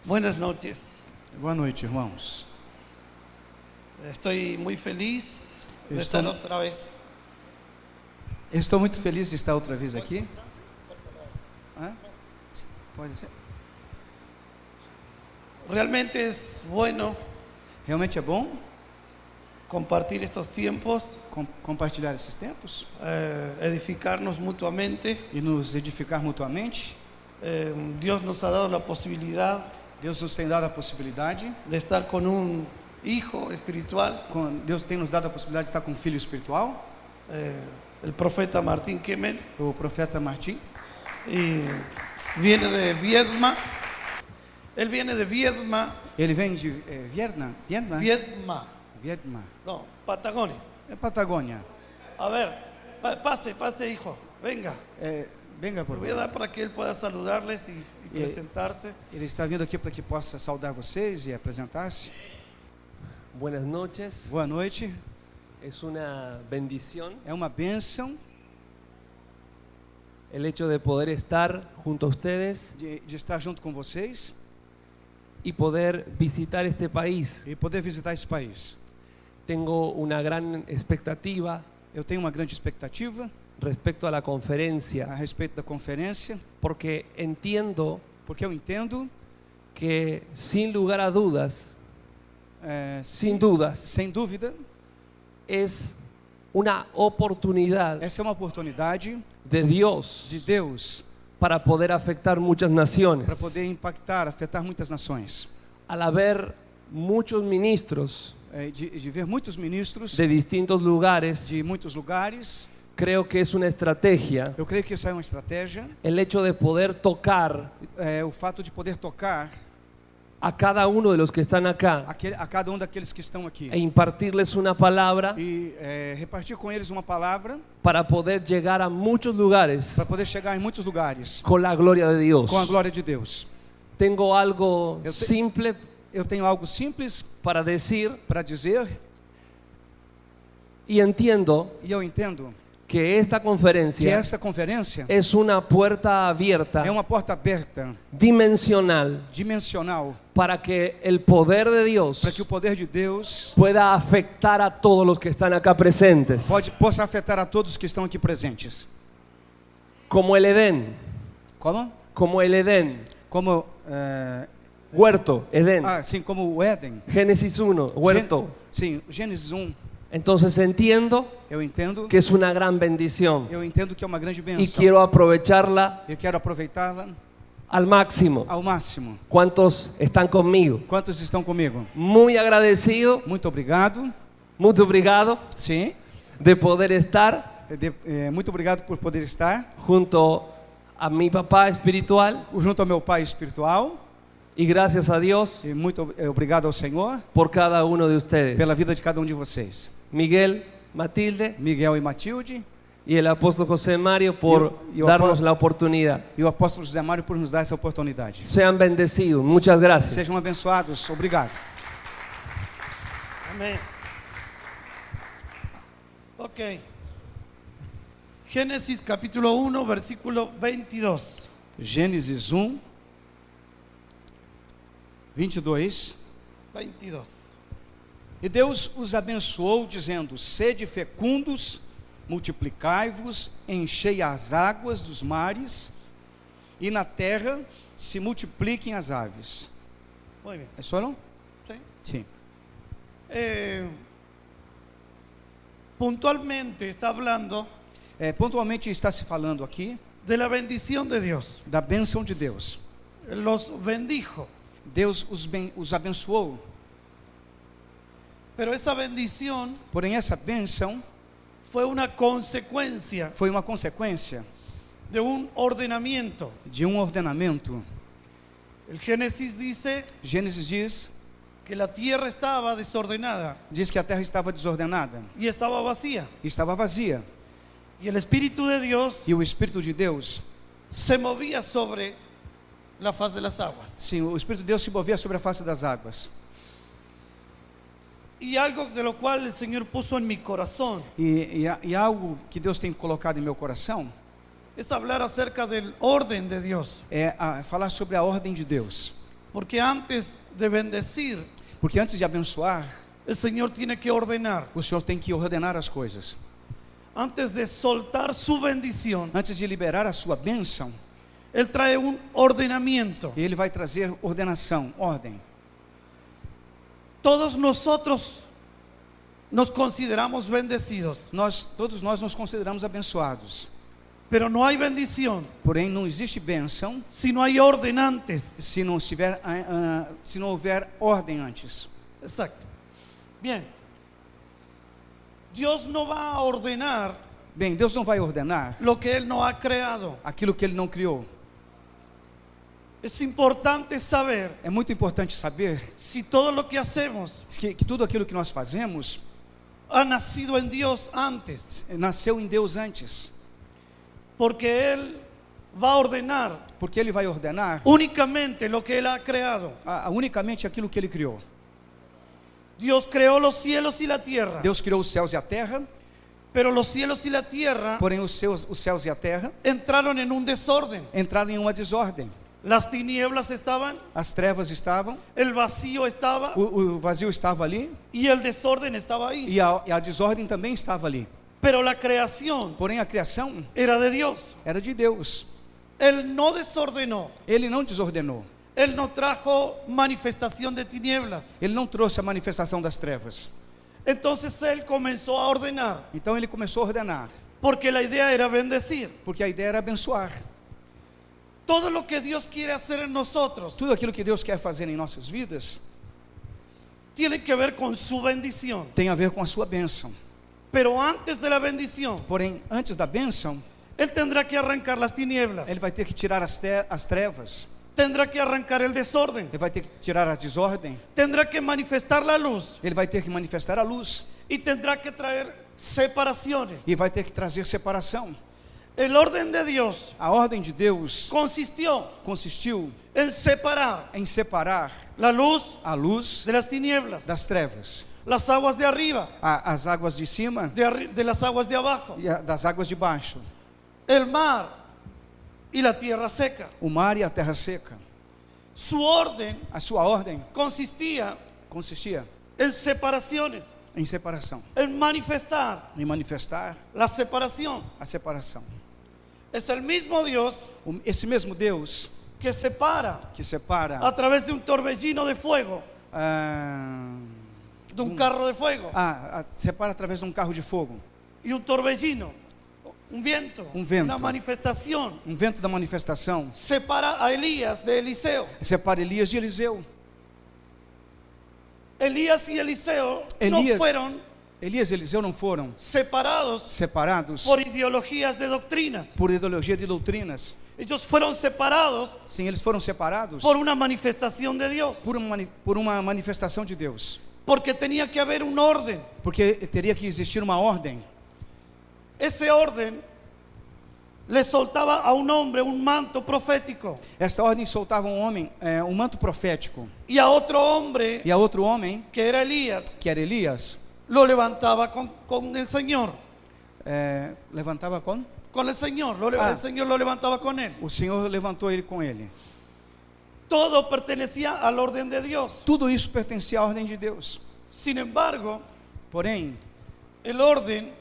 Buenas noches. Boa noite, irmãos. Estoy muy feliz de Estou- estar otra vez. Estou muito feliz de estar outra vez aqui. Hã? Pode ser? Realmente es bueno Realmente é bom compartir estos tiempos, compartilhar esses tempos edificarnos mutuamente. e nos edificar mutuamente. Dios nos ha dado la posibilidad Deus nos tem dado a possibilidade, de estar con un hijo espiritual, Deus tem nos dado a possibilidade de estar com um filho espiritual, el profeta Martín Kemmel, o profeta Martim. y viene de Viedma. Él viene de Viedma, Ele vem de Viedma? Viedma. no, Patagones. É Patagônia. A ver, pase, hijo, venga. Venga, por Le voy a favor. dar para que él pueda saludarles y presentarse. Ele está vindo aqui para que possa saudar vocês e apresentar-se. Buenas noches, Boa noite. es una bendición É uma bênção el hecho de poder estar junto a ustedes de estar junto com vocês y poder visitar este país. e poder visitar esse país. Tengo una gran expectativa Eu tenho uma grande expectativa respecto a la a conferencia, respeito da conferência, porque entiendo porque eu entendo, que sin lugar a dudas, sem sin dudas, dúvida, es una oportunidad essa é uma oportunidade de Dios de Deus para poder afectar muchas naciones. para poder impactar, afetar muitas nações. Al haber muchos ministros De ver muitos ministros de distintos lugares, de muitos lugares, creo que es una estrategia eu creio que isso é uma estratégia. el hecho de poder tocar O fato de poder tocar a cada uno de los que están acá a cada daqueles que estão aqui e impartirles una palabra e repartir com eles uma palavra para poder llegar a muchos lugares para poder chegar em muitos lugares con la gloria de Dios. com a glória de Deus. Tengo algo Eu te- simple Eu tenho algo simples para decir para dizer y entiendo e eu entendo que esta que conferencia essa conferência es una puerta abierta, é uma porta aberta, dimensional, dimensional, para que el poder de Dios para que o poder de Deus pueda afectar a todos los que están acá presentes. possa afetar a todos que estão aqui presentes. Como el Edén, Como? como el Edén, Como huerto, Edén. sim, como o Éden. Génesis 1, huerto. Sim, Gênesis 1. Entonces entiendo Eu entendo que es una gran bendición que é uma grande y bênção. quiero aprovecharla Eu quero aproveitá-la al máximo. ao máximo. ¿Cuántos están conmigo? Quantos estão comigo? Muy agradecido, Muito obrigado. muy obrigado Sim. de poder estar Muito obrigado por poder estar junto a mi papá espiritual junto ao meu Pai espiritual. y gracias a Dios E muito obrigado ao Senhor por cada uno de ustedes. pela vida de cada um de vocês. Miguel, Matilde Miguel e Matilde y el apóstol José Mario por Y- y darnos apó- la oportunidad. e o apóstolo José Mário por nos dar essa oportunidade. Sean bendecidos. Muchas gracias. Sejam abençoados. Obrigado. Amén. Ok. Génesis capítulo 1, versículo 22. Gênesis 22. 22. E Deus os abençoou, dizendo: sede fecundos, multiplicai-vos, enchei as águas dos mares, e na terra se multipliquem as aves. Muy bien. É só não? ¿Sí? Sim. Puntualmente está hablando Pontualmente está se falando aqui de la bendición de Dios. da bênção de Deus. Los bendijo. Deus os abençoou, Pero esa bendición porém essa bênção fue una consecuencia foi uma consequência de un ordenamiento. de um ordenamento. El Génesis dice Gênesis que la tierra estaba desordenada diz que a terra estava desordenada, y estaba vacía. estava vazia, Y el Espíritu de Dios e o Espírito de Deus, se movía sobre la faz de las aguas. sim, o Espírito de Deus se movia sobre a face das águas. Y algo de lo cual el Señor puso en mi corazón E algo que Deus tem colocado em meu coração es hablar acerca del orden de Dios. é falar sobre a ordem de Deus. Porque antes de bendecir, Porque antes de abençoar, el Señor tiene que ordenar. o Senhor tem que ordenar as coisas. Antes de soltar su bendición, Antes de liberar a sua bênção, Él trae un ordenamiento. Ele vai trazer ordenação, ordem. Todos nosotros nos consideramos bendecidos, Todos nós nos consideramos abençoados. pero no hay bendición Porém, não existe bênção si no hay orden antes. se não houver ordem antes. Exacto. Bien. Dios no va a ordenar Bem, Deus não vai ordenar lo que Él no ha creado. aquilo que Ele não criou. Es importante saber É muito importante saber si todo lo que hacemos que tudo aquilo que nós fazemos ha nacido en Dios antes, nasceu em Deus antes. porque Él va a ordenar Porque Ele vai ordenar únicamente lo que Él ha creado. unicamente aquilo que Ele criou. Dios creó los cielos y la tierra, Deus criou os céus e a terra, pero los cielos y la tierra porém os céus e a terra entraron en un desorden. entraram em uma desordem. Las tinieblas estaban, As trevas estavam, el vacío estaba o vazio estava ali y el desorden estaba ahí. e a desordem também estava ali. Pero la creación Porém a criação era de Dios. era de Deus. Él no desordenó. Ele não desordenou. Él no trajo manifestación de tinieblas. Ele não trouxe a manifestação das trevas. Entonces Él comenzó a ordenar, Então Ele começou a ordenar, porque la idea era bendecir. porque a ideia era abençoar. Todo lo que Dios quiere hacer en nosotros Tudo aquilo que Deus quer fazer em nossas vidas tiene que ver con su bendición. tem a ver com a sua bênção. Pero antes de la bendición, Porém, antes da bênção, Él tendrá que arrancar las tinieblas. Ele vai ter que tirar as trevas. Tendrá que arrancar el desorden. Ele vai ter que tirar a desordem. Tendrá que manifestar la luz. Ele vai ter que manifestar a luz. Y tendrá que traer separaciones. E vai ter que trazer separação. El orden de Dios A ordem de Deus consistiu consistiu en separar em separar la luz a luz de las tinieblas, das trevas, las aguas de arriba as águas de cima de las aguas de abajo, e das águas de baixo, el mar y la tierra seca. o mar e a terra seca. Su orden A sua ordem consistía consistia en separaciones, em separação, en manifestar em manifestar la separación. a separação. Es el mismo Dios Esse mesmo Deus que separa que separa a través de un torbellino de fuego, ah, de un carro de fuego, separa através de um carro de fogo, y un torbellino, un viento, una manifestación. um vento da manifestação. Separa a Elías de Eliseo. Separa Elias de Eliseu. Elías y Eliseo Elías no fueron Elias e Eliseu não foram separados separados por ideologías de doctrinas. por ideologia de doutrinas. Ellos fueron separados Sim, eles foram separados por una manifestación de Dios. por uma manifestação de Deus. Porque tenía que haber un orden. Porque teria que existir uma ordem. Ese orden le soltaba a un hombre un manto profético. Esta ordem soltava um homem, um manto profético. Y a otro hombre, E a outro homem, que era Elías, que era Elias, lo levantaba con el Señor. levantava com? Con el Señor. El Señor lo levantaba con él. O Senhor levantou ele com ele. Todo pertenecía al orden de Dios. Tudo isso pertencia à ordem de Deus. Sin embargo, Porém, el orden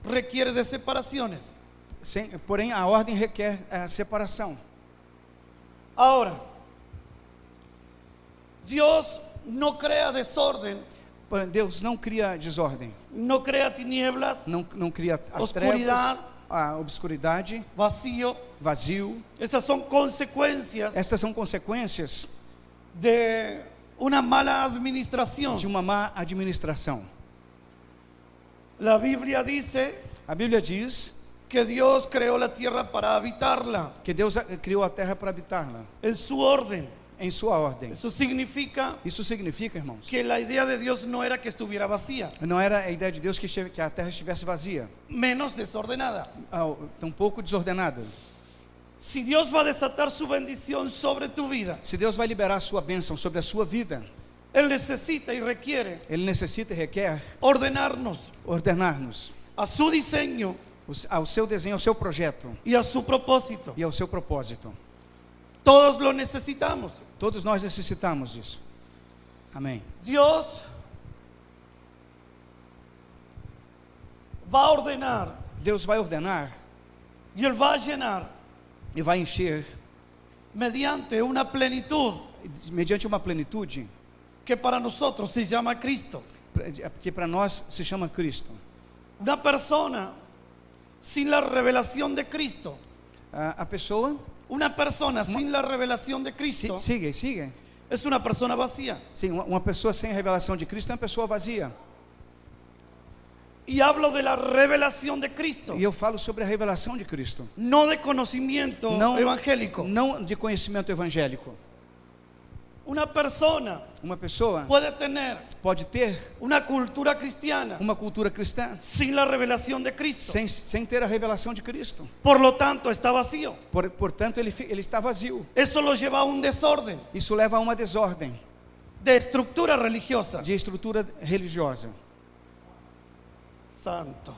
requiere de separaciones. porém a ordem requer a separação. Ahora, Dios no crea desorden, Porém, Deus não cria desordem, no crea tinieblas, não cria as Oscuridade. trevas, a obscuridade, vacío. vazio. Esas son consecuencias Estas são consequências de una mala administración. de uma má administração. La Biblia dice A Bíblia diz que Dios creó la tierra para habitarla que Deus criou a terra para habitá-la, en su orden. em sua ordem. Eso significa Isso significa, irmãos, que la idea de Dios no era que estuviera vacía, não era a ideia de Deus que a terra estivesse vazia, menos desordenada. tampouco desordenada. Si Dios va a desatar su bendición sobre tu vida, Se Deus vai liberar a sua bênção sobre a sua vida, Él necesita y requiere Ele necessita e requer ordenarnos ordenar-nos a su diseño ao seu desenho, ao seu projeto y a su propósito. e ao seu propósito. Todos lo necesitamos. Todos nós necessitamos disso. Amém. Dios va a ordenar Deus vai ordenar y Él va a llenar e vai encher mediante una plenitud mediante uma plenitude que para nosotros se llama Cristo. que para nós se chama Cristo. Una persona sin la revelación de Cristo, A pessoa una persona sin la revelación de Cristo siga. es una persona vacía. Sim, uma pessoa sem a revelação de Cristo é uma pessoa vazia. Y hablo de la revelación de Cristo, E eu falo sobre a revelação de Cristo, no de conocimiento não evangélico. não de conhecimento evangélico. Una persona Uma pessoa puede tener pode ter una cultura cristiana uma cultura cristã sin la revelación de Cristo. sem ter a revelação de Cristo. Por lo tanto, está vacío. Portanto, ele está vazio. Eso lo lleva a un desorden Isso leva a uma desordem de estructura religiosa. de estrutura religiosa. Santo.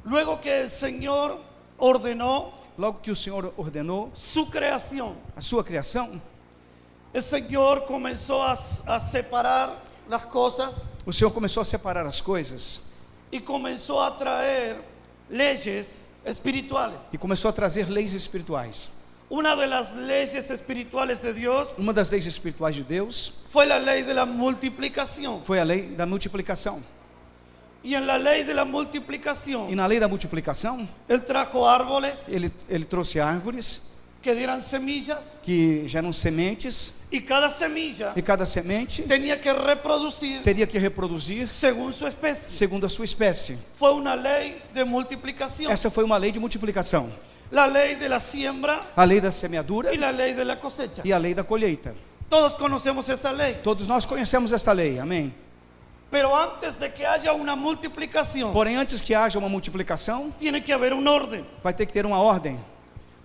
Luego que el Señor ordenó Logo que o Senhor ordenou su creación, a sua criação, el Señor comenzó a separar las cosas o Senhor começou a separar as coisas y comenzó a traer leyes espirituales. e começou a trazer leis espirituais. Una de las leyes espirituales de Dios Uma das leis espirituais de Deus fue la ley de la multiplicación. foi a lei da multiplicação. Y en la ley de la E multiplicación, na lei da multiplicação, Él trajo árboles ele trouxe árvores que dieran semillas que geram sementes, y cada semilla e cada semente tenía que reproducir teria que reproduzir según su especie. segundo a sua espécie. Fue una ley de multiplicación. Essa foi uma lei de multiplicação. La ley de la siembra A lei da semeadura y la lei de la cosecha. e a lei da colheita. Todos conocemos esa lei. Todos nós conhecemos esta lei, amém? Pero antes de que haya una multiplicación, Porém, antes que haja uma multiplicação, tiene que haber un orden. vai ter que ter uma ordem.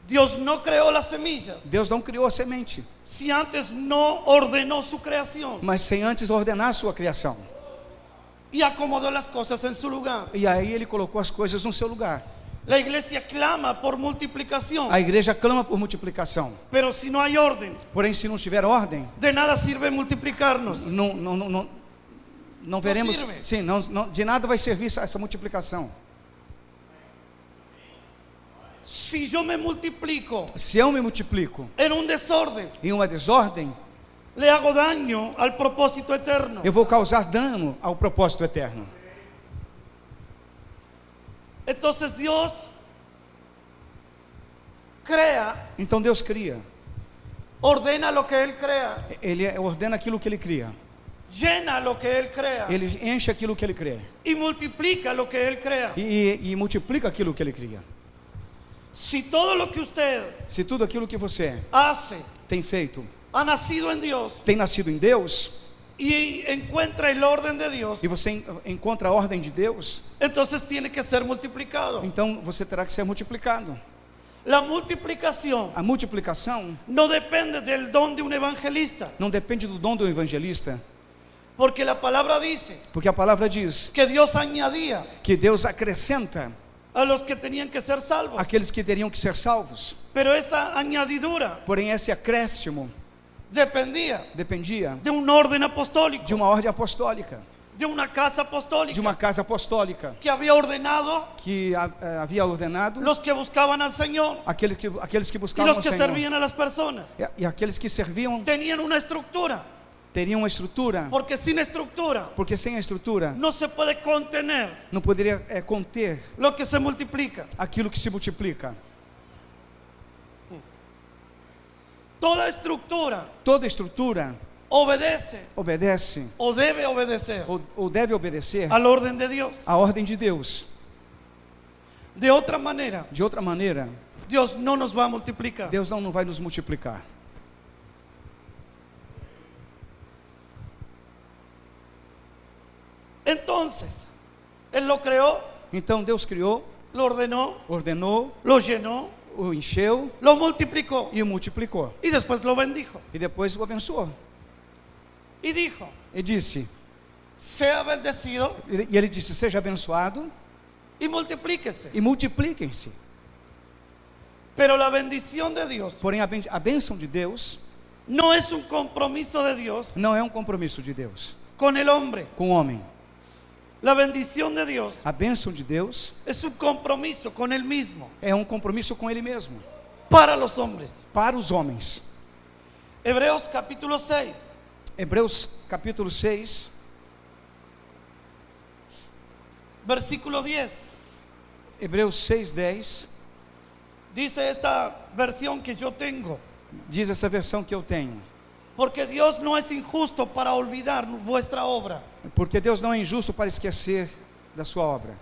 Dios no creó las semillas Deus não criou a semente, si antes no ordenó su creación mas sem antes ordenar a sua criação. y acomodó las cosas en su lugar. E aí ele colocou as coisas no seu lugar. La iglesia clama por multiplicación, A igreja clama por multiplicação. pero si no hay orden, Porém, se não tiver ordem, de nada sirve multiplicarnos. não veremos. sirve. Sim, de nada vai servir essa multiplicação. Si yo me multiplico Se eu me multiplico en un desorden, em uma desordem, le hago daño al propósito eterno. eu vou causar dano ao propósito eterno. Entonces Dios crea, Então Deus cria. ordena lo que Él crea, Ele ordena aquilo que ele cria. llena lo que Él crea Ele enche aquilo que ele cria. y multiplica lo que Él crea. E multiplica aquilo que ele cria. Si todo lo que usted Se tudo aquilo que você hace tem feito ha nacido en Dios tem nascido em Deus, y encuentra el orden de Dios, e você encontra a ordem de Deus, entonces tiene que ser multiplicado. então você terá que ser multiplicado. La multiplicación A multiplicação no depende del don de un evangelista, não depende do dom do evangelista, porque la palabra dice porque a palavra diz que Dios añadía que Deus acrescenta a los que tenían que ser salvos. aqueles que teriam que ser salvos. Pero esa añadidura Porém, esse acréscimo dependia dependia de un orden apostólico, de uma ordem apostólica, de una casa apostólica de uma casa apostólica que había ordenado que havia ordenado los que buscaban al Señor aqueles que y buscavam los o que Senhor. servían a las personas. E aqueles que serviam Tenían una estructura, teriam uma estrutura, porque sin estructura porque sem a estrutura no se puede contener não poderia conter lo que se multiplica. aquilo que se multiplica. Toda estructura Toda estrutura obedece obedece o debe obedecer ou deve obedecer al orden de Dios. à ordem de Deus. De otra manera, De outra maneira, Dios no nos va a multiplicar. Deus não vai nos multiplicar. Entonces, Él lo creó, Então Deus criou, lo ordenó, ordenou, lo llenó, o encheu lo multiplicó e o multiplicou. y después lo bendijo. E depois o abençoou. Y dijo, E disse, sea bendecido e ele disse: seja abençoado y multiplíquese. e multipliquem-se. Pero la bendición de Dios Porém, a bênção de Deus no es un compromiso de Dios não é um compromisso de Deus con el hombre. com o homem. La bendición de Dios A bênção de Deus es un compromiso con Él mismo é um compromisso com Ele mesmo, para los hombres. para os homens. Hebreos capítulo 6, Hebreus capítulo 6, versículo 10. Hebreus 6:10, Dice esta versión que yo tengo: diz essa versão que eu tenho. porque Dios no es injusto para olvidar vuestra obra, Porque Deus não é injusto para esquecer da sua obra.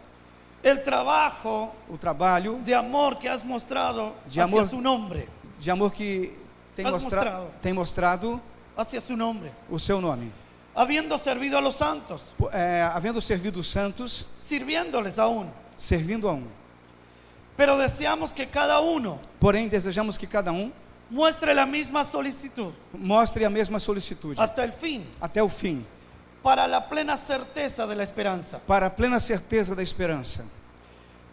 el trabajo O trabalho de amor que has mostrado De hacia amor. su nombre, de amor que tem mostrado hacia su nombre, o seu nome. habiendo servido a los santos, Havendo servido os santos, sirviéndoles aún. servindo a um. Pero deseamos que cada uno Porém, desejamos que cada um muestre la misma solicitud mostre a mesma solicitude hasta el fin, até o fim, para la plena certeza de la esperanza. para a plena certeza da esperança.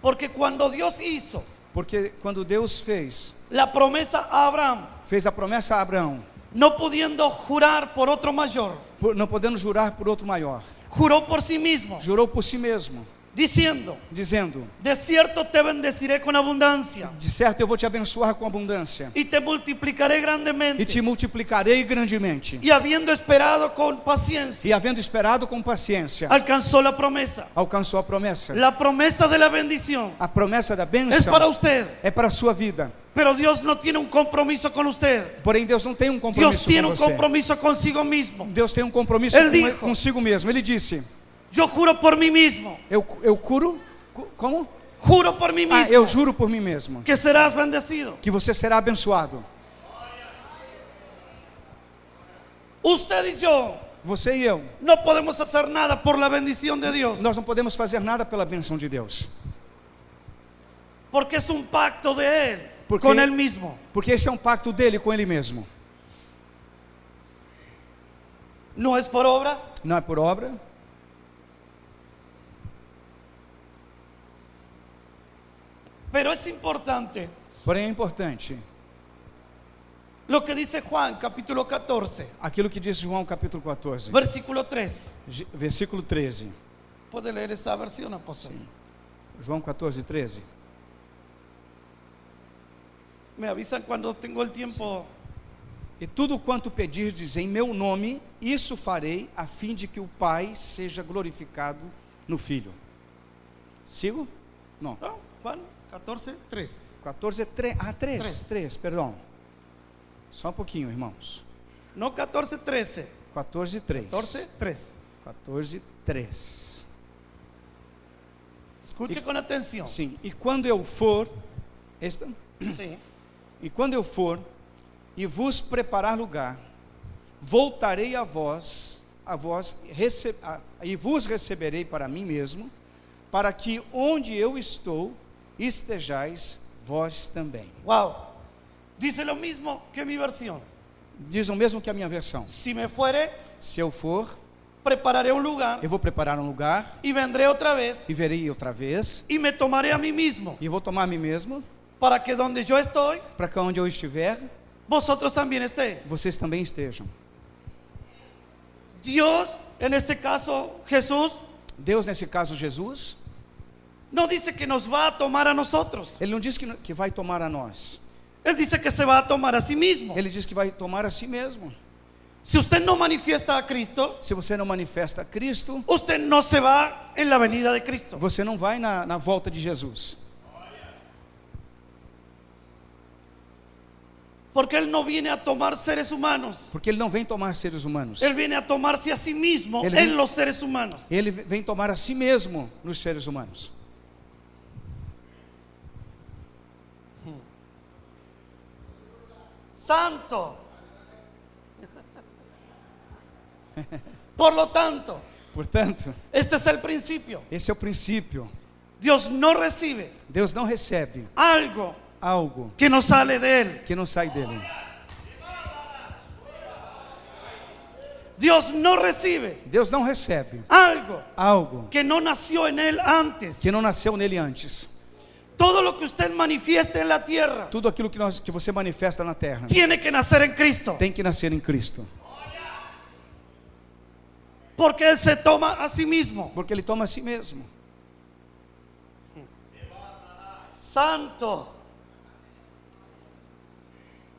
Porque cuando Dios hizo Porque quando Deus fez la promesa a Abraham, a promessa a Abraão, no pudiendo jurar por otro mayor, não podendo jurar por outro maior, juró por sí mismo, jurou por si mesmo, diciendo: dizendo: de cierto te bendeciré con abundancia de certo eu vou te abençoar com abundância y te multiplicaré e grandemente. te multiplicarei grandemente. Y habiendo esperado con paciencia, E havendo esperado com paciência, alcanzó la promesa. alcançou a promessa. La promesa de la bendición A promessa da es bênção para usted, é para a sua vida. pero Dios no tiene un compromiso con usted. Porém, Deus não tem um Dios compromisso tiene com un você. compromiso consigo mismo. Deus tem um compromisso Ele dijo: consigo mesmo. Ele disse: Yo juro por mí mismo, eu curo, como? juro por mí mismo, Eu juro por mim mesmo que serás bendecido. que você será abençoado. Usted y yo Você e eu, no podemos hacer nada por la bendición de Dios, nós não podemos fazer nada pela bênção de Deus, porque es un pacto de Él Porque- con Él mismo. porque esse é um pacto dele com ele mesmo. No es por obras, Não é por obra, pero es importante porém é importante lo que dice Juan capítulo 14, aquilo que diz João capítulo 14, versículo 13. versículo 13. ¿Puede leer esa versión, apóstol? João 14, 13. Me avisan cuando tengo el tiempo. E tudo quanto pedirdes em meu nome, isso farei, a fim de que o Pai seja glorificado no Filho. Sigo? Não. ¿No? Juan 14, 3. 14, 3. Ah, 3. Três. 3, perdão. Só um pouquinho, irmãos. No 14, 13. 14, 3. 14, 3. 14, 3. Escuche con atención. Sim. E quando eu for, esta? Sí. E quando eu for e vos preparar lugar, voltarei a vós e vos receberei para mim mesmo, para que onde eu estou estejais vós também. Wow. Dice lo mismo que mi versión. Diz o mesmo que a minha versão. Si me fuere, Se eu for, prepararé un lugar eu vou preparar um lugar y vendré otra vez e verei outra vez y me tomaré a mí mismo, e vou tomar a mim mesmo, para que donde yo estoy, para que onde eu estiver, vosotros también estéis. vocês também estejam. Dios, en este caso Jesús, Deus, nesse caso Jesus, no dice que nos va a tomar a nosotros. Ele não diz que vai tomar a nós. Él dice que se va a tomar a sí mismo. Ele diz que vai tomar a si mesmo. Si usted no manifiesta a Cristo, Se você não manifesta Cristo, usted no se va en la venida de Cristo. você não vai na volta de Jesus. Porque Él no viene a tomar seres humanos. Porque Ele não vem tomar seres humanos. Él viene a tomarse a sí mismo Él en viene- los seres humanos. Ele vem tomar a si mesmo nos seres humanos. Santo. Por lo tanto, Portanto, este es el principio. esse é o princípio. Dios no recibe Deus não recebe algo algo que no sale de Él. que não sai dele. Dios no recibe Deus não recebe algo algo que no nació en él antes. que não nasceu nele antes. Todo lo que usted manifiesta en la tierra Tudo aquilo que você manifesta na terra tiene que nacer en Cristo. tem que nascer em Cristo, Porque Él se toma a sí mismo. porque ele toma a si mesmo. Santo.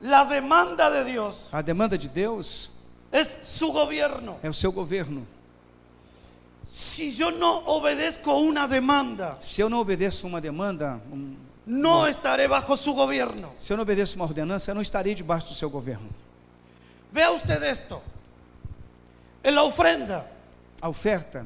La demanda de Dios A demanda de Deus es su gobierno. é o seu governo. Si yo no obedezco una demanda, Se eu não obedeço uma demanda, no estaré bajo su gobierno. se eu não obedeço uma ordenança, eu não estarei debaixo do seu governo. Vea usted esto. En la ofrenda A oferta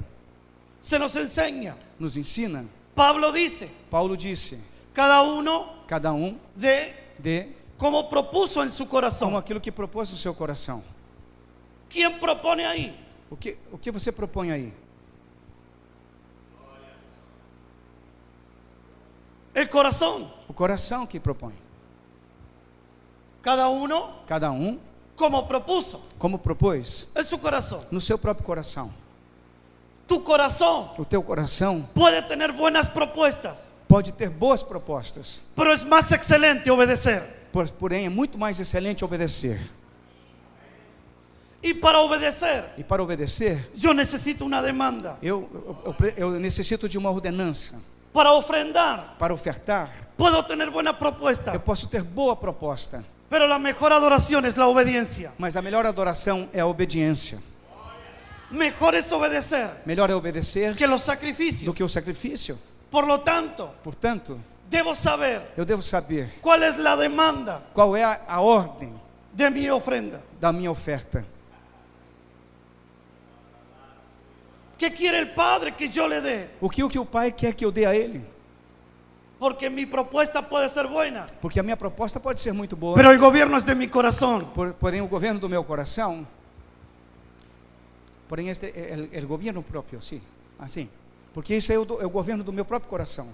se nos enseña. nos ensina. Pablo dice, Paulo disse: cada uno cada um de como propuso en su como corazón. aquilo que propôs no seu coração. ¿Quién propone ahí? O que você propõe aí? El corazón. O coração que propõe. Cada uno Cada um como propuso como propôs en su corazón. no seu próprio coração. Tu corazón O teu coração puede tener buenas propuestas, pode ter boas propostas, pero es más excelente obedecer. porém é muito mais excelente obedecer. Y para obedecer, E para obedecer, yo necesito una demanda. eu necessito de uma ordenança. Para ofrendar, Para ofertar, puedo tener buena eu propuesta, posso ter boa proposta, pero la mejor adoración es la obediencia. mas a melhor adoração é a obediência. Mejor es obedecer Melhor é obedecer que los do sacrificios. que o sacrifício. Por lo tanto, Portanto, debo saber eu devo saber cuál es la demanda qual é a ordem de mi ofrenda. da minha oferta. ¿Qué quiere el Padre que yo le dé? O que o Pai quer que eu dê a Ele? Porque mi propuesta puede ser buena, Porque a minha proposta pode ser muito boa, pero el gobierno es de mi corazón. porém o governo do meu coração, porém este é o governo próprio, sim, assim, porque isso é o governo do meu próprio coração,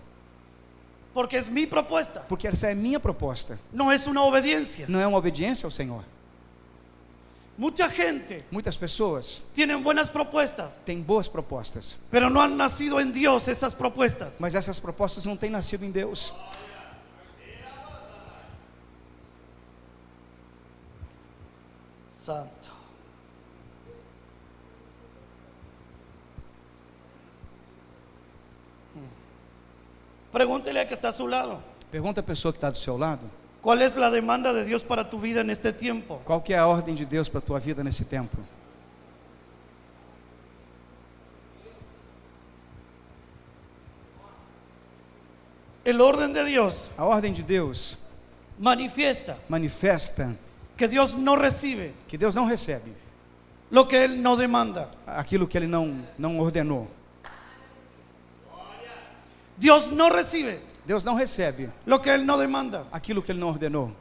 Porque es mi propuesta, porque essa é minha proposta, no es una obediencia. não é uma obediência ao Senhor. Mucha gente Muitas pessoas tiene buenas propuestas, têm boas propostas, pero no han nacido en Dios esas propuestas. mas essas propostas não têm nascido em Deus. Santo. Pregúntele a que está a su lado. Pergunta a pessoa que está do seu lado, ¿Cuál es la demanda de Dios para tu vida en este tiempo? qual que é a ordem de Deus para a tua vida nesse tempo? El orden de Dios A ordem de Deus manifiesta manifesta que Dios no recibe que Deus não recebe lo que Él no demanda. aquilo que Ele não ordenou. Dios no recibe Deus não recebe lo que Él no demanda. aquilo que Ele não ordenou.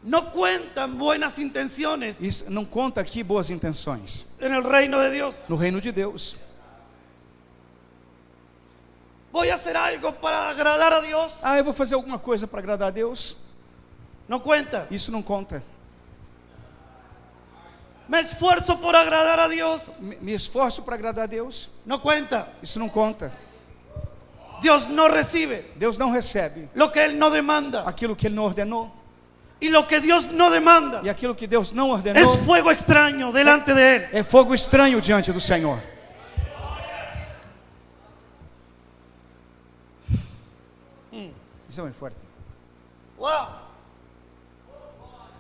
No cuentan buenas intenciones Isso não conta aqui boas intenções en el reino de Dios. no reino de Deus. Voy a hacer algo para agradar a Dios. Ah, eu vou fazer alguma coisa para agradar a Deus. No cuenta. Isso não conta. Me esfuerzo por agradar a Dios. Me esforço para agradar a Deus. No cuenta. Isso não conta. Dios no recibe Deus não recebe lo que Él no demanda. aquilo que Ele não ordenou. Y lo que Dios no demanda E aquilo que Deus não ordenou es fuego extraño delante de Él. é fogo estranho diante do Senhor. Isso é muito forte. Wow.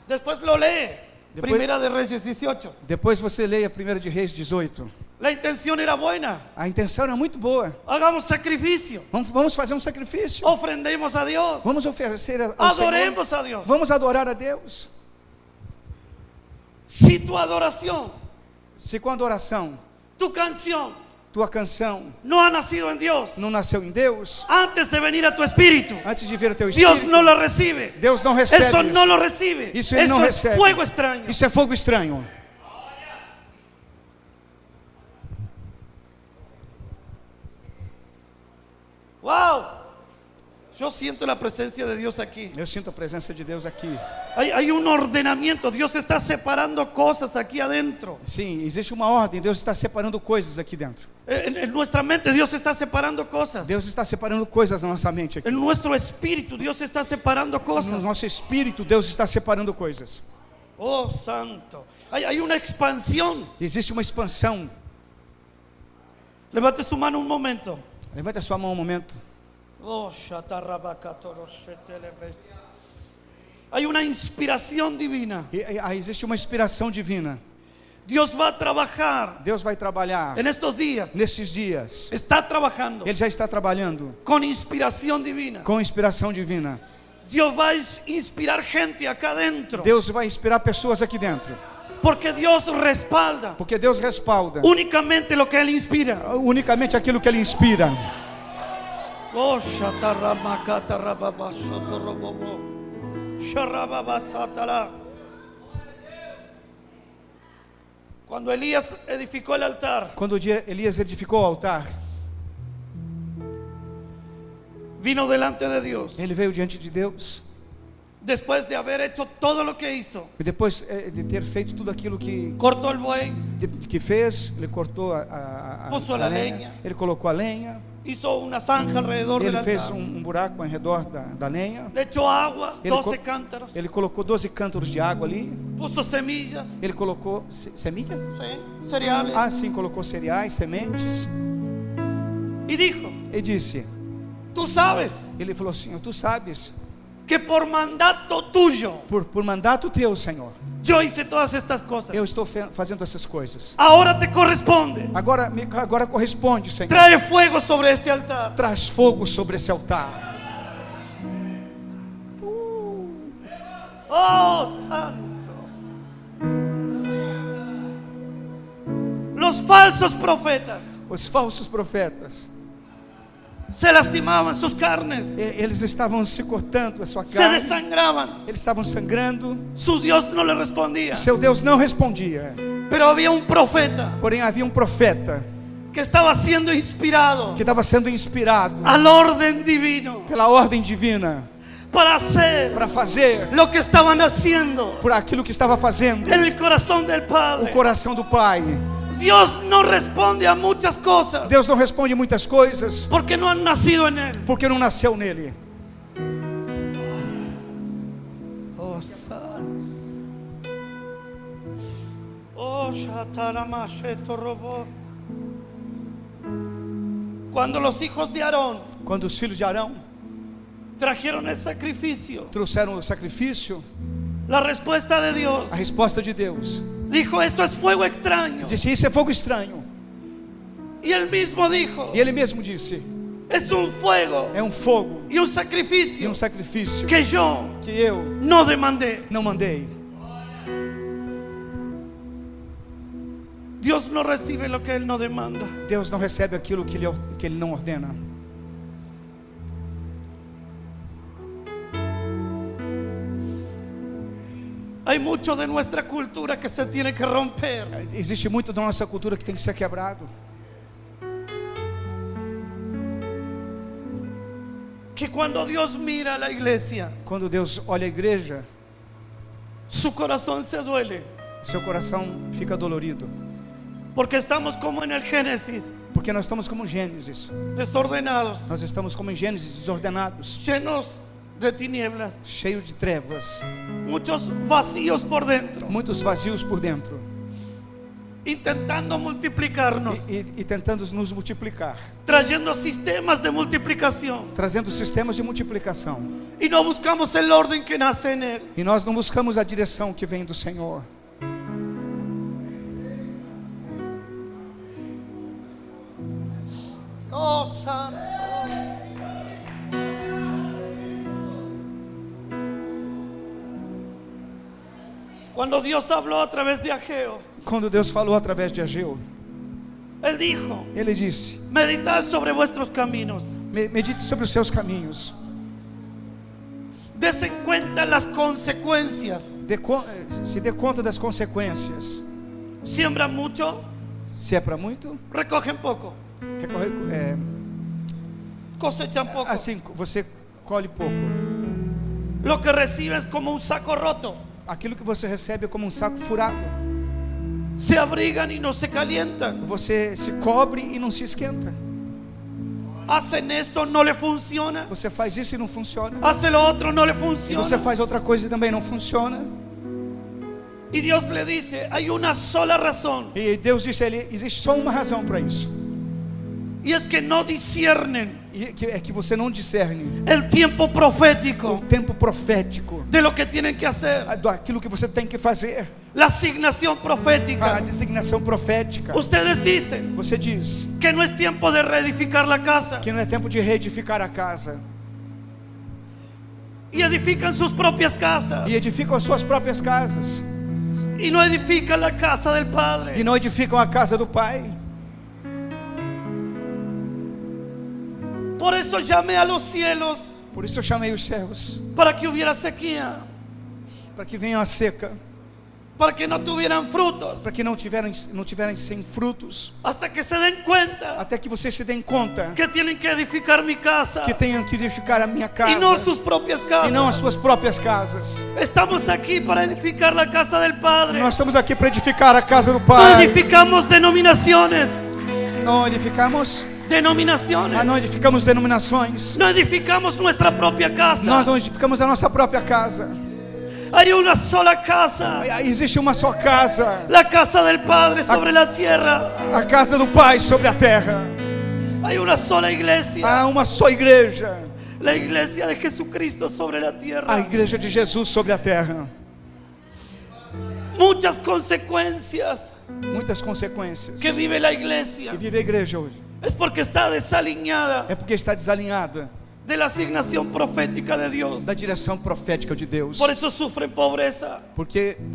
Después lo lee. Después- Primera de Reyes 18. Depois você leia 1 de Reis 18. La intención era buena. A intenção era muito boa. Hagamos sacrificio. Vamos fazer um sacrifício. Ofrendemos a Dios. Vamos oferecer ao Senhor. Adoremos a Dios. Vamos adorar a Deus. Si tu adoración, Se com a adoração, tu canción tua canção no ha nacido en Dios, não nasceu em Deus, antes de venir a tu espíritu, antes de vir o teu espírito, Dios no la recibe. Deus não recebe. Eso no lo recibe. Isso Ele Eso não es recebe. fuego extraño. Isso é fogo estranho. Wow. Yo siento la presencia de Dios aquí. Eu sinto a presença de Deus aqui. Hay un ordenamiento. Dios está separando cosas aquí adentro. Sim, existe uma ordem. Deus está separando coisas aqui dentro. En nuestra mente Dios está separando cosas. Deus está separando coisas na nossa mente aqui. En nuestro espíritu Dios está separando No cosas. nosso espírito, Deus está separando coisas. Oh, santo. Hay una expansión. Existe uma expansão. Levante su mano un momento. Levante a sua mão um momento. Oh, shatarabakatoro shetelebest. Hay una inspiración divina. Existe uma inspiração divina. Dios va a trabajar Deus vai trabalhar en estos días. nesses dias. Está trabajando Ele já está trabalhando con inspiración divina. com inspiração divina. Dios va a inspirar gente acá adentro. Deus vai inspirar pessoas aqui dentro. Porque Dios respalda Porque Deus respalda únicamente lo que Él inspira. unicamente aquilo que Ele inspira. Oh, shataramakatarababashotorobobo. Sharababasatara. Cuando Elías edificó el altar, Quando Elias edificou o altar, vino delante de Dios. ele veio diante de Deus. Después de haber hecho todo lo que hizo, E depois de ter feito tudo aquilo que cortó el buey, fez, ele cortou a Puso a lenha. Ele colocou a lenha. hizo una zanja alrededor del Ele fez altar, um buraco ao redor da lenha. le echó agua, Ele 12 co- cántaros, Ele colocou 12 cântaros de água ali. puso semillas, Ele colocou semilha? ¿sí? Cereales, Ah, sim, colocou cereais, sementes. y dijo: E disse, tú sabes ele falou assim: tu sabes, que por mandato tuyo por mandato teu, Senhor, yo hice todas estas cosas. eu estou fazendo essas coisas. Ahora te corresponde. Agora corresponde, Senhor. Trae fuego sobre este altar. Traz fogo sobre esse altar. Oh, santo. Los falsos profetas Os falsos profetas, se lastimaban sus carnes, eles estavam se cortando a sua se carne. desangraban. Eles estavam sangrando. Su Dios no le respondía. Seu Deus não respondia. Pero había un profeta Porém, havia um profeta que estaba siendo inspirado que estava sendo inspirado al orden divino pela ordem divina para hacer para fazer lo que estaban haciendo por aquilo que estava fazendo en el corazón del o Padre. coração do Pai. Dios no responde a muchas cosas Deus não responde muitas coisas porque no han nacido en Él. porque não nasceu nele. Oh, santo. Oh, Shataramasheto robó. Cuando los hijos de Aarón Quando os filhos de Arão trajeron el sacrificio, trouxeram o sacrifício, la respuesta de Dios a resposta de Deus dijo: esto es fuego extraño. disse: isso é fogo estranho. Y él mismo dijo: E ele mesmo disse: es un fuego é um fogo y un e sacrificio um sacrifício que yo que eu no demandé. não mandei. Dios no recibe lo que Él no demanda. Deus não recebe aquilo que ele não ordena. Hay mucho de nuestra cultura que se tiene que romper. Existe muito da nossa cultura que tem que ser quebrado. Que cuando Dios mira a la iglesia, Quando Deus olha a igreja, su corazón se duele. seu coração fica dolorido. Porque estamos como en el Génesis, Porque nós estamos como Gênesis. desordenados, Nós estamos como em Gênesis, desordenados, llenos de tinieblas, cheios de trevas, muchos vacíos por dentro, muitos vazios por dentro. intentando multiplicarnos, E tentando nos multiplicar, trayendo sistemas de multiplicación. trazendo sistemas de multiplicação. Y no buscamos el orden que nace en Él. E nós não buscamos a direção que vem do Senhor. Oh, santo. Cuando Dios habló a través de Ageo, Quando Deus falou através de Ageu, Él dijo: Ele disse: meditad sobre vuestros caminos, medite sobre os seus caminhos, desen cuenta las consecuencias. se dê conta das consequências. Siembran mucho, Se é para muito, recogen poco, cosechan poco. assim, você colhe pouco. Lo que recibes como un saco roto. Aquilo que você recebe é como um saco furado. Se abrigan y no se calientan. Você se cobre e não se esquenta. Hacen esto, no le funciona. Você faz isso e não funciona. Hace lo otro, no le E funciona. você faz outra coisa e também não funciona. Y Dios le dice, hay una sola razón. E Deus disse a ele, existe só uma razão para isso. Y es que no disciernen E é que você não discerne el tiempo o profético tempo profético de lo que tienen que hacer. daquilo que você tem que fazer. La asignación A profética. designação profética. Ustedes dicen Você diz que no es tiempo de reedificar la casa. que não é tempo de reedificar a casa. Y edifican sus propias casas. E edificam as suas próprias casas. Y no edifican la casa del E Padre. não edificam a casa do Pai. Por eso llamé a los cielos Por isso eu chamei os céus, para que hubiera sequía, para que venha a seca, para que no tuvieran frutos, para que não tiverem sem frutos, hasta que se den cuenta até que vocês se deem conta que tienen que edificar mi casa que tenham que edificar a minha casa y no sus propias e não as casas. suas próprias casas. Estamos aquí para edificar la casa del Padre. Nós estamos aqui para edificar a casa do No Pai. edificamos denominaciones, Não edificamos, denominaciones. não edificamos denominações. No edificamos nuestra propia Nós casa. não edificamos a nossa própria casa. Hay una sola casa, Existe uma só casa, la casa del Padre sobre la tierra. a casa do Pai sobre a terra. Hay una sola iglesia, Há uma só igreja, la iglesia de Jesucristo sobre la a tierra. igreja de Jesus sobre a terra. Muchas consecuencias Muitas consequências que vive la que iglesia vive a igreja hoje es porque está desaliñada é porque está desalinhada de la asignación profética de Dios. da direção profética de Deus. Por eso sufren pobreza, Por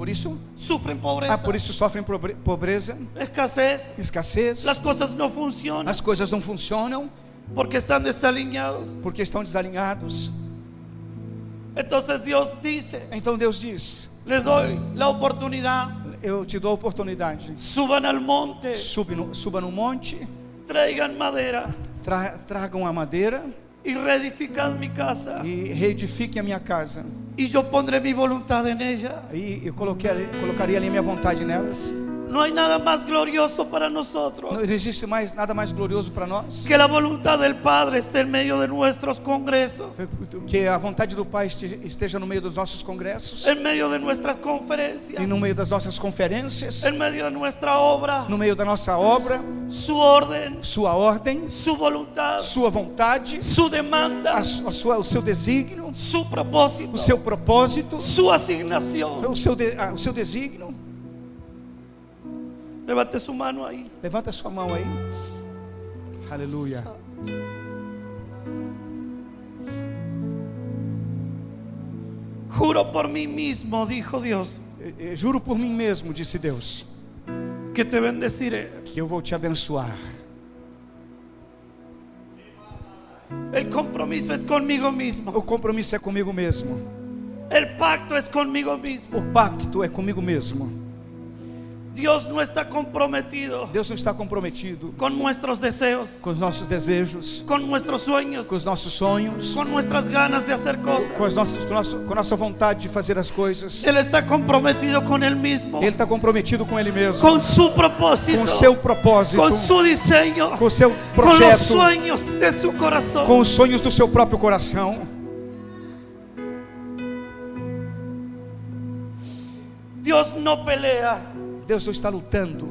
isso sufren pobreza, por isso sofrem pobreza, escasez. escassez. Las cosas no funcionan As coisas não funcionam porque están desaliñados. porque estão desalinhados. Entonces Dios dice, Então Deus diz: les doy la oportunidad, eu te dou a oportunidade. suban al monte, Suba no monte, traigan madera tragam a madeira y reedificad mi casa. e reedifiquem a minha casa. Y yo pondré mi voluntad en ella. E eu colocaria ali a minha vontade nelas. No hay nada más glorioso para nosotros Não existe nada mais glorioso para nós que la voluntad del Padre esté en medio de nuestros congresos, que a vontade do Pai esteja no meio dos nossos congressos, en medio de nuestras e conferencias, no meio das nossas conferências, en medio de nuestra obra, no meio da nossa obra, su orden, sua ordem, su voluntad, sua vontade, su demanda, o seu desígnio, su propósito, o seu propósito, su asignación. o seu desígnio. Levante su mano ahí. Levanta sua mão aí. Aleluia. Juro por mí mismo, dijo Dios, Juro por mim mesmo, disse Deus, que te bendeciré. que eu vou te abençoar. El compromiso es conmigo mismo. O compromisso é comigo mesmo. El pacto es conmigo mismo. O pacto é comigo mesmo. Dios no está comprometido Deus não está comprometido con nuestros deseos, com os nossos desejos, con nuestros sueños, com os nossos sonhos, con nuestras ganas de hacer cosas. com a nossa vontade de fazer as coisas. Él está comprometido con Él mismo, Ele está comprometido com Ele mesmo, con su propósito, com o seu propósito, con su diseño, com o seu con los projeto, sueños de su corazón. com os sonhos do seu próprio coração. Dios no pelea Deus não está lutando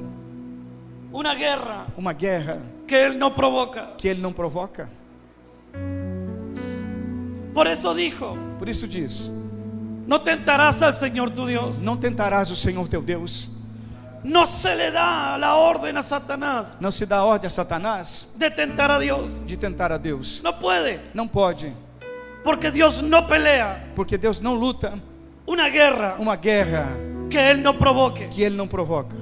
una guerra uma guerra que Él no provoca. que Ele não provoca. Por eso dijo, Por isso diz: no tentarás al Señor tu Dios. não tentarás o Senhor teu Deus. No se le da la orden a Satanás Não se dá ordem a Satanás de tentar a Dios. de tentar a Deus. No puede, Não pode, porque Dios no pelea porque Deus não luta una guerra uma guerra que Él no provoque. que Ele não provoca.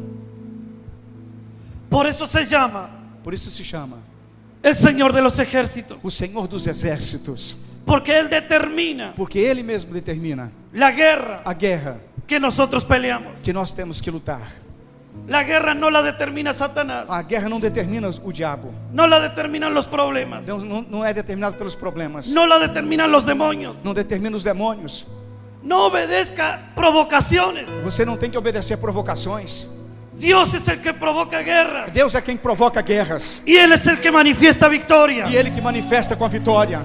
Por eso se llama Por isso se chama el Señor de los ejércitos, o Senhor dos exércitos, porque Él determina porque Ele mesmo determina la guerra a guerra que nosotros peleamos. que nós temos que lutar. La guerra no la determina Satanás, A guerra não determina o diabo. no la determinan los problemas, Não é determinado pelos problemas. no la determinan los demonios. Não determina os demônios. No obedezca provocaciones. Você não tem que obedecer provocações. Dios es el que provoca guerras Deus é quem provoca guerras. y Él es el que manifiesta victoria. E Ele que manifesta com a vitória.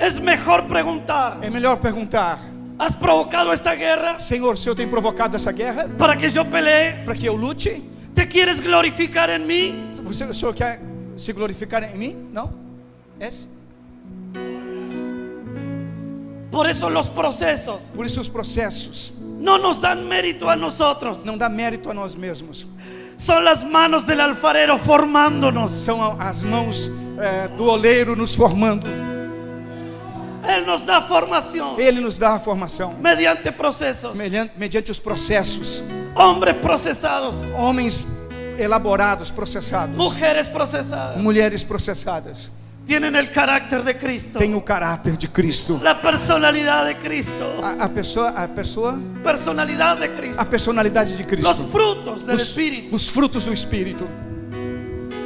Es mejor preguntar: É melhor perguntar: ¿has provocado esta guerra Senhor, o Senhor tem provocado essa guerra para que yo pelee? para que eu lute? ¿Te quieres glorificar en mí? O Senhor quer se glorificar em mim? Não? Por eso los procesos Por isso os processos no nos dan mérito a nosotros. não dá mérito a nós mesmos. Son las manos del alfarero formándonos. São as mãos do oleiro nos formando. Él nos da formación Ele nos dá a formação mediante procesos. mediante os processos. Hombres procesados, Homens elaborados, processados, mujeres procesadas, mulheres processadas, tienen el carácter de Cristo, têm o caráter de Cristo. la personalidad de Cristo, A personalidad de Cristo, personalidade de los Cristo, frutos del Espíritu, os frutos do Espírito.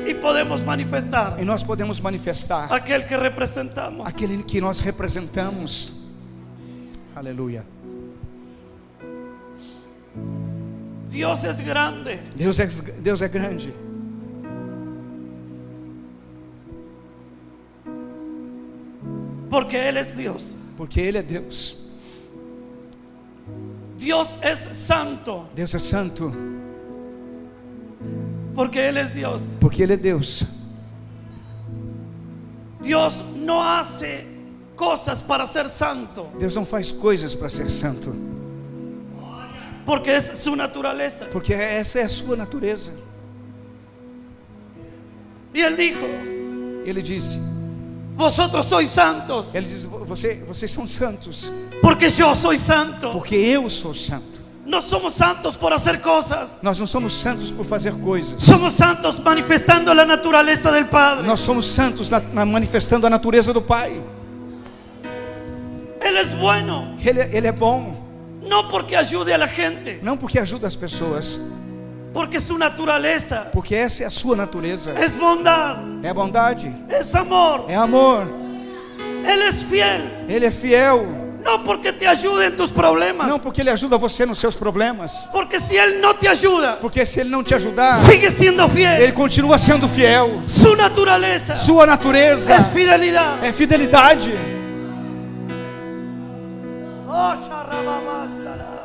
y podemos manifestar E nós podemos manifestar aquel que representamos. aquele que nós representamos. Aleluia. Dios es grande. Deus é grande. Porque Él es Dios. Porque Ele é Deus. Dios es santo. Deus é santo. Porque Él es Dios. Porque Ele é Deus. Dios no hace cosas para ser santo, Deus não faz coisas para ser santo. porque es su naturaleza. Porque essa é a sua natureza. Y Él dijo: Ele disse. vosotros sois santos, Ele diz: vocês são santos. porque yo soy santo. Porque eu sou santo. No somos santos por hacer cosas, Nós não somos santos por fazer coisas. somos santos manifestando la naturaleza del Padre. Nós somos santos manifestando a natureza do Pai. Él es bueno, Ele é bom. no porque ayude a la gente, Não porque ajuda as pessoas. porque su naturaleza Porque essa é a sua natureza. es bondad, É a bondade. es amor. É amor. Él es fiel, Ele é fiel. no porque te ayude en tus problemas, Não porque Ele ajuda você nos seus problemas. porque si Él no te ayuda, Porque se Ele não te ajudar, sigue siendo fiel. Ele continua sendo fiel. Su naturaleza Sua natureza es fidelidad. é fidelidade. Oh, sharababastara.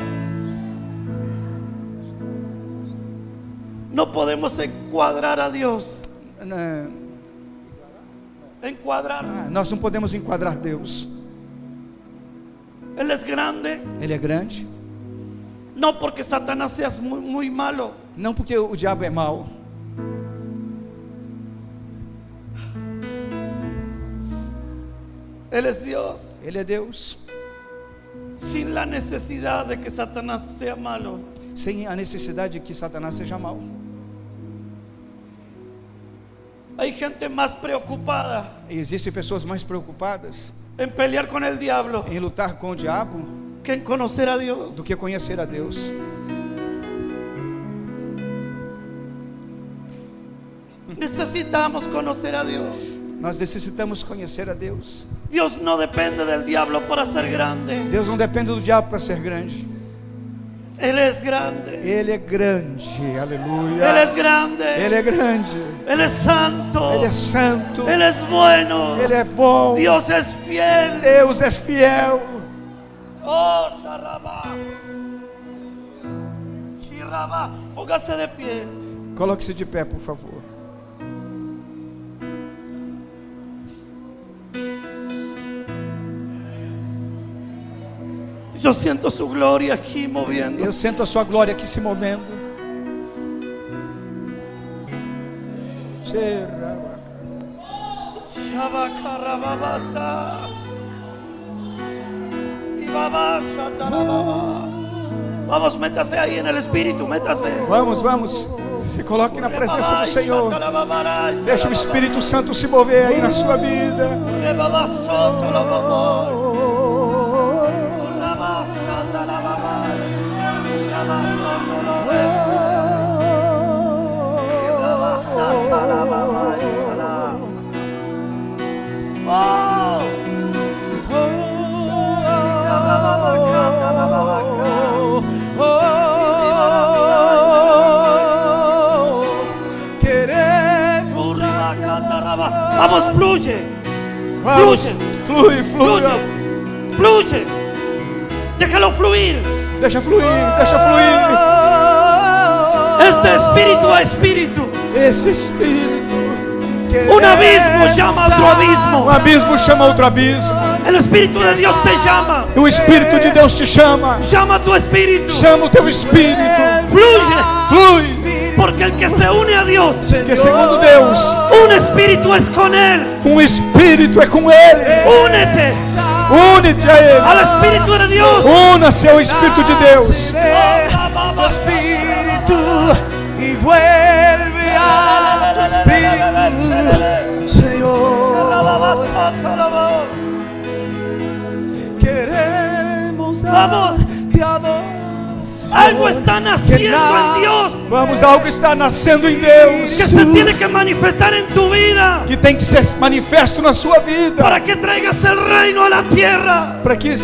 No podemos encuadrar a Dios. Encuadrar. Nós não podemos enquadrar Deus. Él es grande, Ele é grande. no porque Satanás sea muy malo, Não porque o diabo é mau. Él es Dios, Ele é Deus. sin la necesidad de que Satanás sea malo. Sem a necessidade de que Satanás seja mau. Hay gente más preocupada E existem pessoas mais preocupadas en pelear con el diablo em lutar com o diabo que en conocer a Dios. do que conhecer a Deus. Necesitamos conocer a Dios. Nós necessitamos conhecer a Deus. Dios no depende del diablo para ser grande. Deus não depende do diabo para ser grande. Él es grande. Ele é grande. Aleluia. Él es grande. Ele é grande. Él es santo. Ele é santo. Él es bueno. Ele é bom. Dios es fiel. Deus é fiel. Oh, Sharabá. Shirabá. Póngase de pie. Coloque-se de pé, por favor. Yo siento su gloria aquí moviendo. Eu sinto a sua glória aqui se movendo. Shabakarababasa. Ibaba chatarababa. Vamos, métase ahí en el espíritu, métase. Vamos, vamos. Se coloque na presença do Senhor. Deixa o Espírito Santo se mover aí na sua vida. Vamos, fluye. Vamos. Fluye. Flui, flui. Fluye. Fluye. Déjalo fluir. Deixa fluir, deixa fluir. Este espíritu a espíritu. Esse espírito. Un abismo llama a otro Um abismo. abismo chama outro abismo. El Espíritu de Dios te llama. O Espírito de Deus te chama. Llama a tu espíritu. Chama o teu espírito. Fluye. Flui. Porque el que se une a Dios, Porque segundo Deus, un espíritu es con Él. um espírito é com Ele. Únete Une-te a Ele. al Espíritu de Dios. Una-se ao Espírito de Deus. Tu espíritu y vuelve a tu espíritu, Señor. Queremos Vamos. darte adoración. Algo está naciendo en Dios Vamos, algo está nascendo em Deus. que se tiene que manifestar en tu vida Que tem que ser manifesto na sua vida. para que traigas el reino a la tierra. Para que,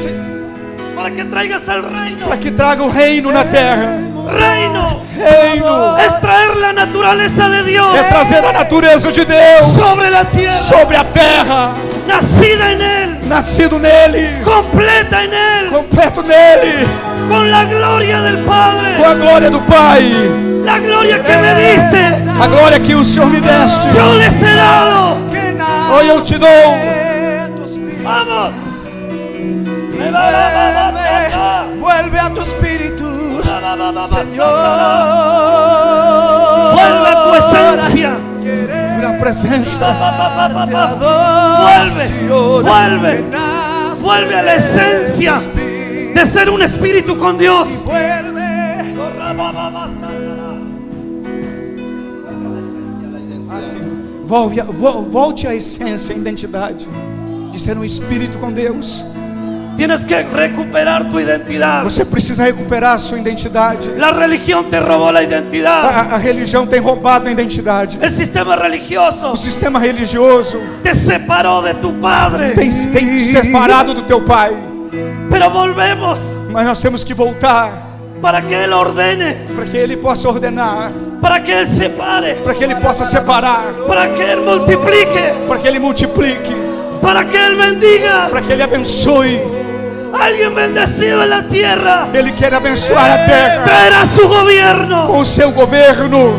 Para que traigas el reino. para que traga o reino na terra. Reino Reino es traer la naturaleza de Dios é trazer a natureza de Deus sobre la tierra, sobre a terra. nacida en Él, Nascido nele, completa en Él, completo nele, con la gloria del com Padre, a glória do Pai. la gloria que me diste, A glória que o Senhor me deste. yo les he dado. Que Hoy eu te dou. nace tu espíritu. Vamos, Vuelve a tu espíritu, Señor. vuelve a tu esencia, Na presença. vuelve, vuelve a la esencia de ser un espíritu con Dios. Vuelve. Volte à essência, à identidade de ser um espírito com Deus. Tienes que recuperar tu identidad. Você precisa recuperar a sua identidade. La religión te robó la identidad. A religião tem roubado a identidade. El sistema religioso O sistema religioso te separó de tu padre. tem te separado do teu pai. Pero volvemos Mas nós temos que voltar para que Él ordene, para que Ele possa ordenar, para que Él separe, para que Ele possa separar, para que Él multiplique, para que Ele multiplique, para que Él bendiga. para que Ele abençoe. Alguien bendecido en la tierra Ele quer abençoar a terra traerá su gobierno. com o seu governo.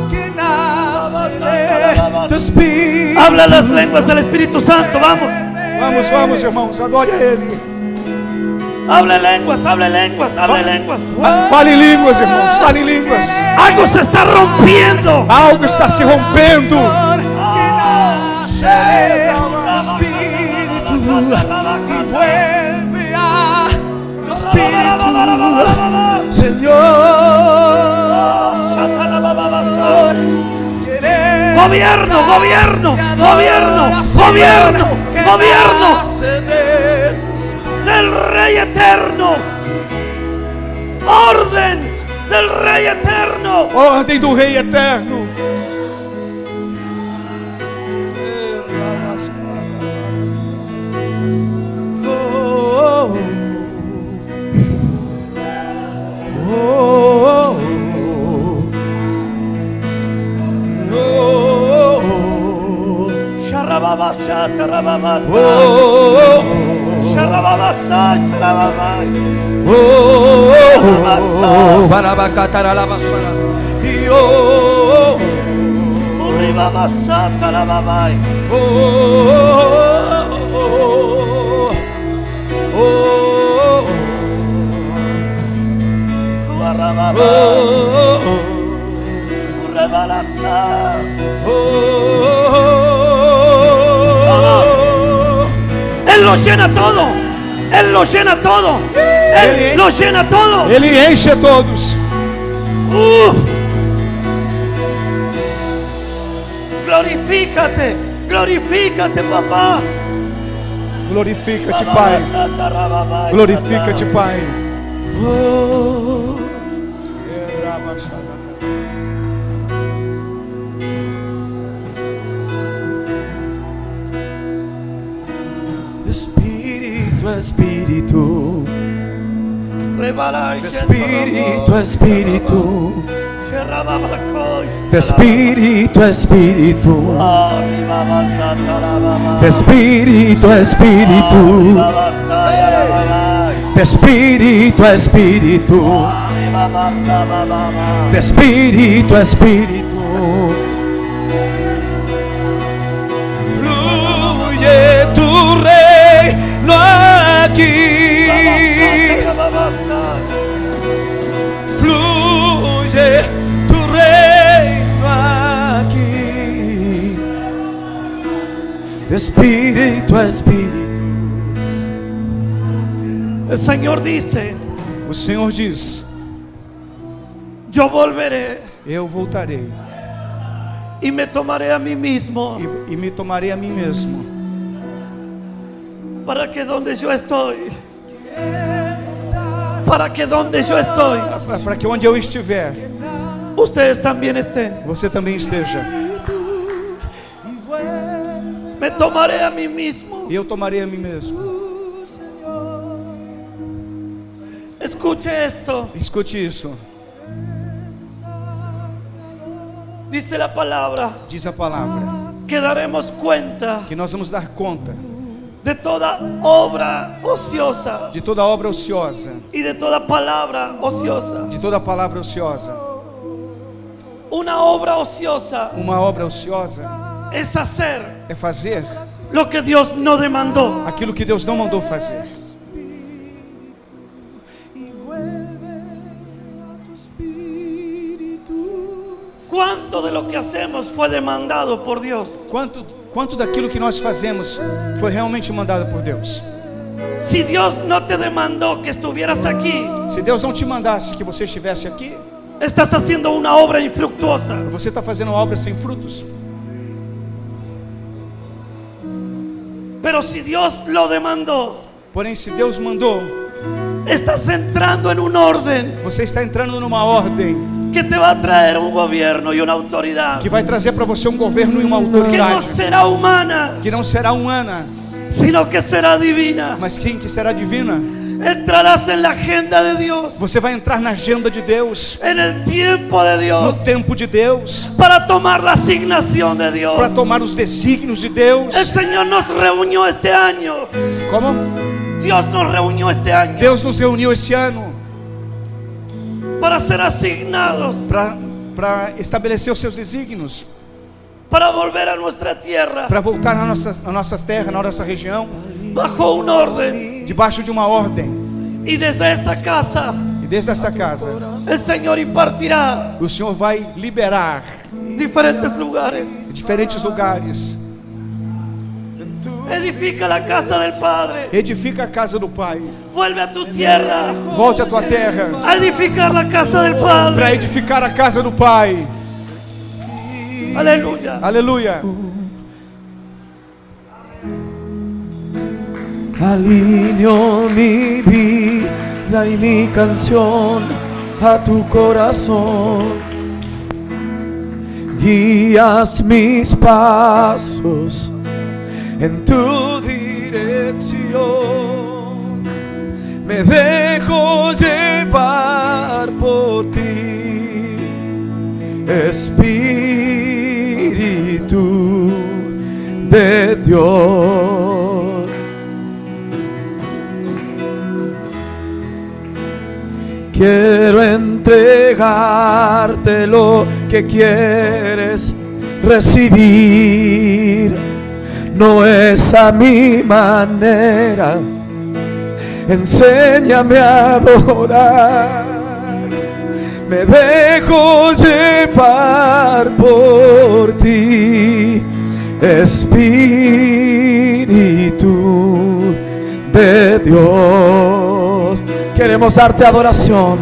Que nace de tu espíritu. Habla las lenguas del Espíritu Santo. Vamos, Vamos, vamos, irmãos, adore a Ele. hable lenguas, hable lenguas, hable lenguas. Fale em línguas, irmãos, fale em línguas. Algo se está rompiendo. Algo está se rompendo. Que nace de tu espíritu y vuelve a tu espíritu, Señor. Queremos Gobierno, gobierno, darte gobierno, adoración. gobierno, Que gobierno nace de tu del Rey eterno. Orden del Rey eterno. Ordem do Rei Eterno. Sharababasha, tarababasa. Sharababasa, tarababa. Uribabasa, tarababa. Kuarababa. Kurebalasa. Él lo llena todo. Él lo llena todo. Él lo llena todo. Ele enche a todos. Glorifícate, glorifícate, papá. Glorifica-te, Pai. Glorifica-te, Pai. Espíritu, Espíritu, Rebala y Espíritu, Espíritu, Espíritu. Espíritu, Espíritu, Espíritu, Espíritu, Espíritu, Espíritu, Espíritu, Espíritu. Fluye tu reino aquí. Fluye tu reino aquí. Espíritu, Espíritu. El Señor dice, O Senhor diz: yo volveré eu voltarei y me tomaré a mí mismo e me tomarei a mim mesmo, para que donde yo estoy, para que donde yo estoy, para que onde eu estiver, ustedes también estén. você também esteja. Me tomaré a mí mismo. E eu tomarei a mim mesmo. Escuche esto. Escute isso. Dice la palabra Diz a palavra que daremos cuenta que nós vamos dar conta de toda obra ociosa de toda obra ociosa, y de toda palabra ociosa. de toda palavra ociosa. Una obra ociosa Uma obra ociosa es hacer é fazer lo que Dios no demandó. aquilo que Deus não mandou fazer. ¿Cuánto de lo que hacemos fue demandado por Dios? Quanto daquilo que nós fazemos foi realmente mandado por Deus? Si Dios no te demandó que estuvieras aquí, Se Deus não te mandasse que você estivesse aqui, estás haciendo una obra infructuosa. você está fazendo uma obra sem frutos. Pero si Dios lo demandó, Porém, se Deus mandou, estás entrando en un orden você está entrando numa ordem que te va a traer un gobierno y una autoridad que vai trazer para você um governo e uma que no autoridade será humana, que não será humana, sino que será divina. mas sim que será divina. Entrarás en la agenda de Dios, Você vai entrar na agenda de Deus, en el tiempo de no Dios, tempo de Deus, para tomar la asignación de Dios. para tomar os desígnios de Deus. El Señor nos reunió este año. Como? Dios nos reunió este año Deus nos reuniu esse ano para ser asignados, para estabelecer os seus desígnios, para volver a nuestra tierra para voltar na nossas terras, na nossa região, bajo un orden. debaixo de uma ordem. Y desde esta casa E desde esta casa, el Señor impartirá o Senhor vai liberar diferentes lugares. diferentes lugares. Edifica la casa del Padre. Edifica a casa do Pai. Vuelve a tu tierra Volte à tua terra a edificar la casa del Padre. para edificar a casa do Pai. Aleluya. Aleluia. Alineo mi vida y mi canción a tu corazón. Guías mis pasos en tu dirección. Me dejo llevar por ti, Espíritu de Dios. Quiero entregarte lo que quieres recibir. No es a mi manera, enséñame a adorar. Me dejo llevar por ti, Espíritu de Dios. Queremos darte adoración.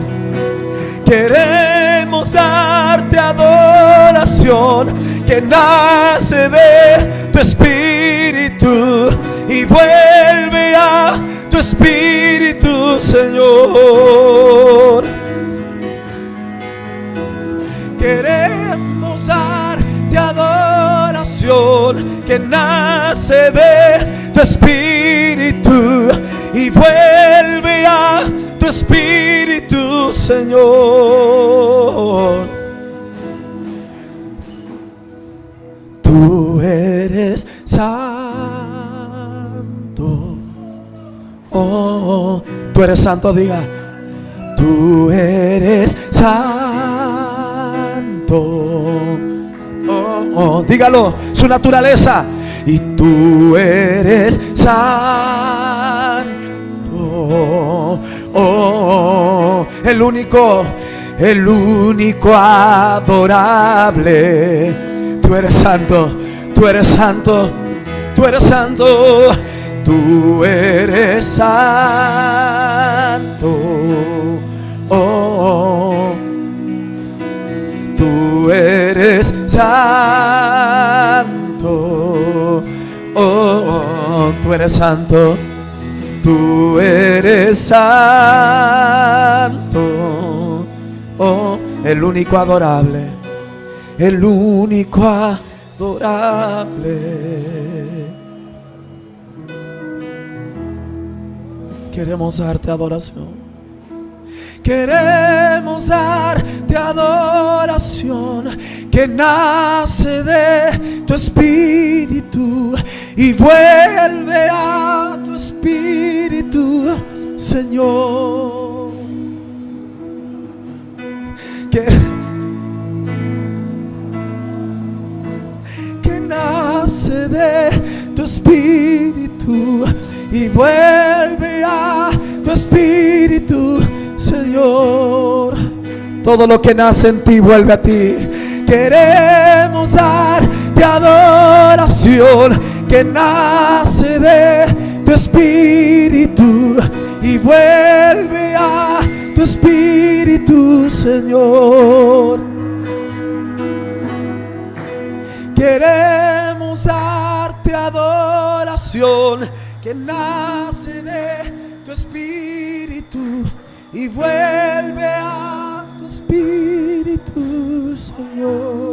Queremos darte adoración que nace de tu espíritu y vuelve a tu espíritu, Señor. Queremos darte adoración que nace de tu tu espíritu y vuelve a tu espíritu, Señor. Tú eres santo. Oh, tú eres santo, diga. Tú eres santo. Oh, dígalo, su naturaleza. Y tú eres santo. Oh, el único adorable. Tú eres santo, tú eres santo, tú eres santo. Tú eres santo. Oh, tú eres santo. Oh, tú eres santo. Tú eres santo. Oh, el único adorable. El único adorable. Queremos darte adoración. Queremos darte adoración que nace de tu espíritu y vuelve a tu espíritu, Señor. Que nace de tu espíritu y vuelve a tu espíritu, Señor. Todo lo que nace en ti vuelve a ti. Queremos darte adoración que nace de tu espíritu y vuelve a tu espíritu, Señor. Queremos darte adoración que nace de tu espíritu y vuelve a tu espíritu, Señor.